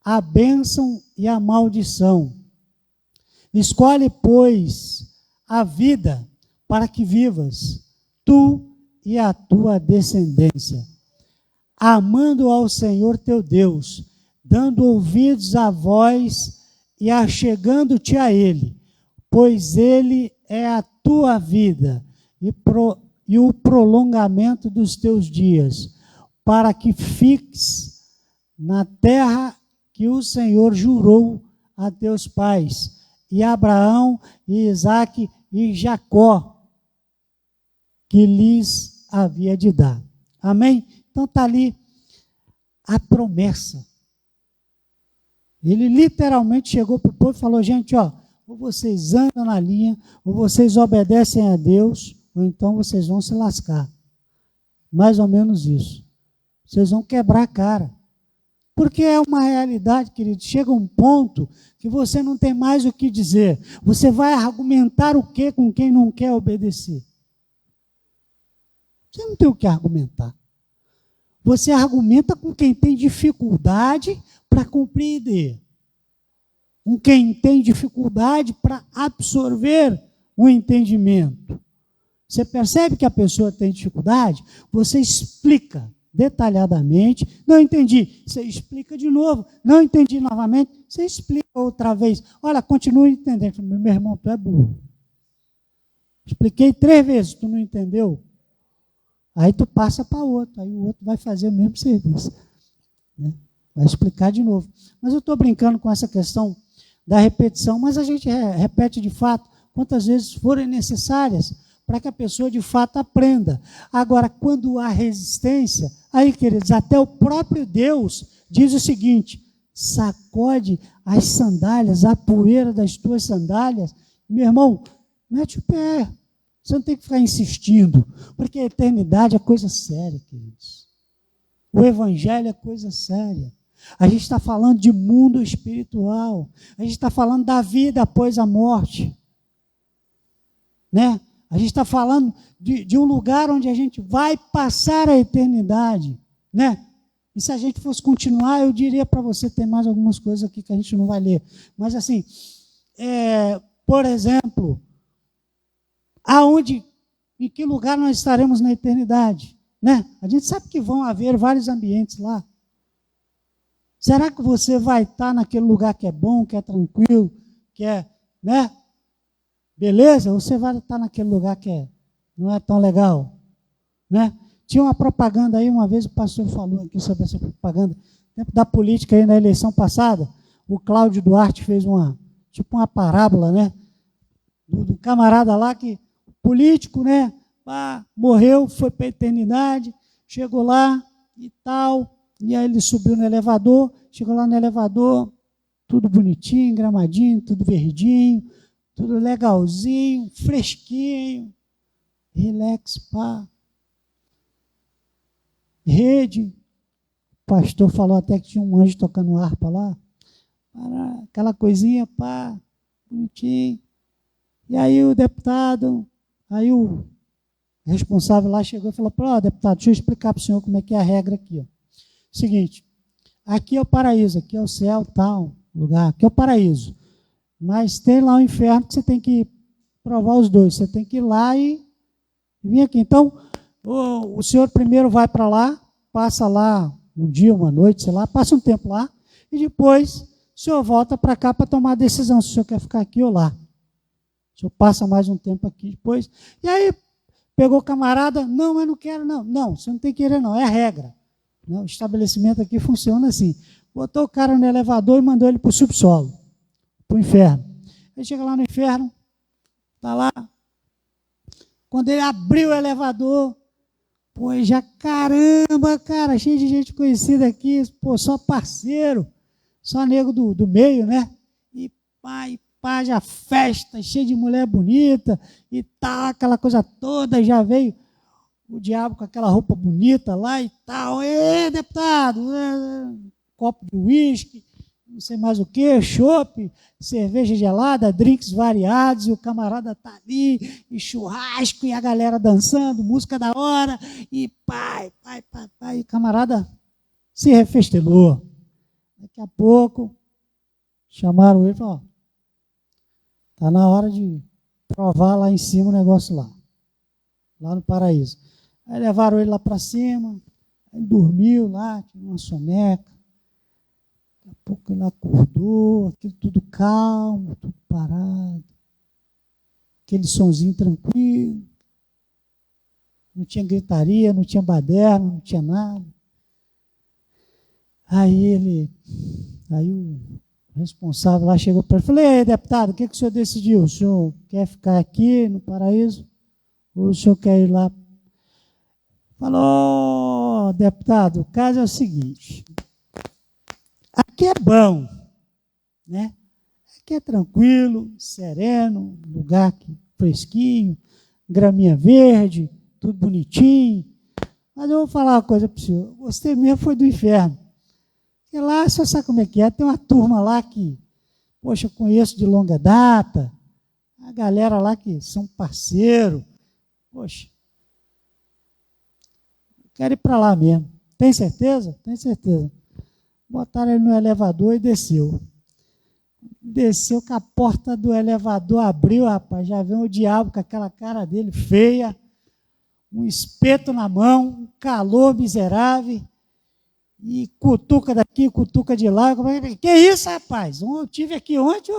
a bênção e a maldição. Escolhe, pois, a vida para que vivas, tu e a tua descendência, amando ao Senhor teu Deus, dando ouvidos à voz e achegando-te a Ele, pois Ele é a tua vida e o prolongamento dos teus dias, para que fiques na terra que o Senhor jurou a teus pais, e Abraão, e Isaque e Jacó, que lhes havia de dar. Amém? Então está ali a promessa. Ele literalmente chegou para o povo e falou, gente, ó, ou vocês andam na linha, ou vocês obedecem a Deus, ou então vocês vão se lascar. Mais ou menos isso. Vocês vão quebrar a cara. Porque é uma realidade, querido. Chega um ponto que você não tem mais o que dizer. Você vai argumentar o quê com quem não quer obedecer? Você não tem o que argumentar. Você argumenta com quem tem dificuldade para compreender. Com quem tem dificuldade para absorver o entendimento. Você percebe que a pessoa tem dificuldade? Você explica detalhadamente. Não entendi. Você explica de novo. Não entendi novamente. Você explica outra vez. Olha, continua entendendo. Meu irmão, tu é burro. Expliquei 3 vezes, tu não entendeu? Aí tu passa para outro. Aí o outro vai fazer o mesmo serviço. Né? Vai explicar de novo. Mas eu estou brincando com essa questão da repetição, mas a gente repete de fato quantas vezes forem necessárias para que a pessoa de fato aprenda. Agora, quando há resistência, aí, queridos, até o próprio Deus diz o seguinte, sacode as sandálias, a poeira das tuas sandálias. Meu irmão, mete o pé. Você não tem que ficar insistindo, porque a eternidade é coisa séria, queridos. O evangelho é coisa séria. A gente está falando de mundo espiritual. A gente está falando da vida após a morte. Né? A gente está falando de um lugar onde a gente vai passar a eternidade. Né? E se a gente fosse continuar, eu diria para você, tem mais algumas coisas aqui que a gente não vai ler. Mas assim, por exemplo, em que lugar nós estaremos na eternidade? Né? A gente sabe que vão haver vários ambientes lá. Será que você vai estar naquele lugar que é bom, que é tranquilo, que é, né? Beleza? Ou você vai estar naquele lugar que não é tão legal? Né? Tinha uma propaganda aí, uma vez o pastor falou aqui sobre essa propaganda, tempo da política aí na eleição passada, o Cláudio Duarte fez uma parábola, né? Do camarada lá que, político, né? Morreu, foi para a eternidade, chegou lá e tal. E aí ele subiu no elevador, chegou lá no elevador, tudo bonitinho, gramadinho, tudo verdinho, tudo legalzinho, fresquinho, relax, pá. Rede, o pastor falou até que tinha um anjo tocando harpa lá, aquela coisinha, pá, bonitinho. E aí o deputado, aí o responsável lá chegou e falou, deputado, deixa eu explicar para o senhor como é que é a regra aqui, ó. Seguinte, aqui é o paraíso, aqui é o céu, tal, lugar, aqui é o paraíso. Mas tem lá o inferno que você tem que provar os dois. Você tem que ir lá e vir aqui. Então, o senhor primeiro vai para lá, passa lá um dia, uma noite, sei lá, passa um tempo lá, e depois o senhor volta para cá para tomar a decisão, se o senhor quer ficar aqui ou lá. O senhor passa mais um tempo aqui depois. E aí, pegou o camarada, não, eu não quero, não. Não, você não tem que querer, não, é a regra. O estabelecimento aqui funciona assim. Botou o cara no elevador e mandou ele para o subsolo, para o inferno. Ele chega lá no inferno, está lá. Quando ele abriu o elevador, pô, já caramba, cara, cheio de gente conhecida aqui, pô, só parceiro, só nego do meio, né? E pá, já festa, cheio de mulher bonita e tal, aquela coisa toda, já veio o diabo com aquela roupa bonita lá e tal. Deputado, copo de uísque, não sei mais o que, chopp, cerveja gelada, drinks variados, e o camarada está ali, e churrasco, e a galera dançando, música da hora, e pai, e o camarada se refestelou. Daqui a pouco, chamaram ele e falaram, está na hora de provar lá em cima o negócio lá no paraíso. Aí levaram ele lá para cima, Aí dormiu lá, tinha uma soneca. Daqui a pouco ele acordou, aquilo tudo calmo, tudo parado. Aquele sonzinho tranquilo. Não tinha gritaria, não tinha baderna, não tinha nada. Aí o responsável lá chegou para ele e falou: "Ei, deputado, o que o senhor decidiu? O senhor quer ficar aqui no paraíso? Ou o senhor quer ir lá?" Falou: "Deputado, o caso é o seguinte, aqui é bom, né? Aqui é tranquilo, sereno, lugar fresquinho, graminha verde, tudo bonitinho. Mas eu vou falar uma coisa para o senhor, você mesmo foi do inferno. E lá, o senhor sabe como é que é, tem uma turma lá que, poxa, eu conheço de longa data, a galera lá que são parceiro, poxa, quero ir para lá mesmo. Tem certeza? Tem certeza." Botaram ele no elevador e desceu. Desceu com a porta do elevador, abriu, rapaz, já veio o diabo com aquela cara dele feia, um espeto na mão, um calor miserável, e cutuca daqui, cutuca de lá. Que isso, rapaz? Eu tive aqui ontem,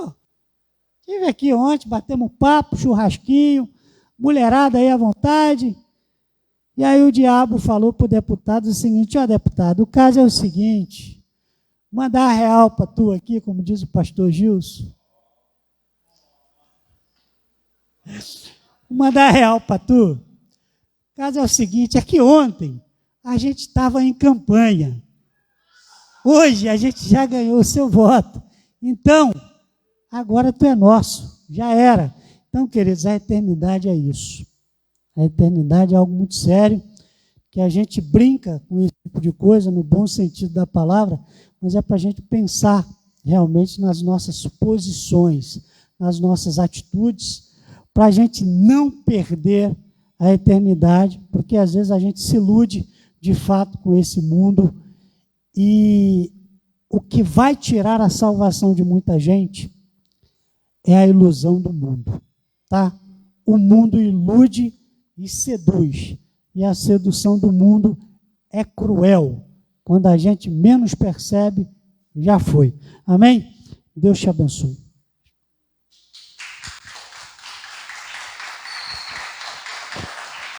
batemos papo, churrasquinho, mulherada aí à vontade. E aí o diabo falou para o deputado o seguinte: "Ó, deputado, o caso é o seguinte, mandar a real para tu aqui, como diz o pastor Gilson. Mandar a real para tu. O caso é o seguinte, é que ontem a gente estava em campanha. Hoje a gente já ganhou o seu voto. Então, agora tu é nosso. Já era." Então, queridos, a eternidade é isso. A eternidade é algo muito sério, que a gente brinca com esse tipo de coisa, no bom sentido da palavra, mas é para a gente pensar realmente nas nossas posições, nas nossas atitudes, para a gente não perder a eternidade, porque às vezes a gente se ilude de fato com esse mundo, e o que vai tirar a salvação de muita gente é a ilusão do mundo, tá? O mundo ilude e seduz, e a sedução do mundo é cruel. Quando a gente menos percebe, já foi. Amém? Deus te abençoe.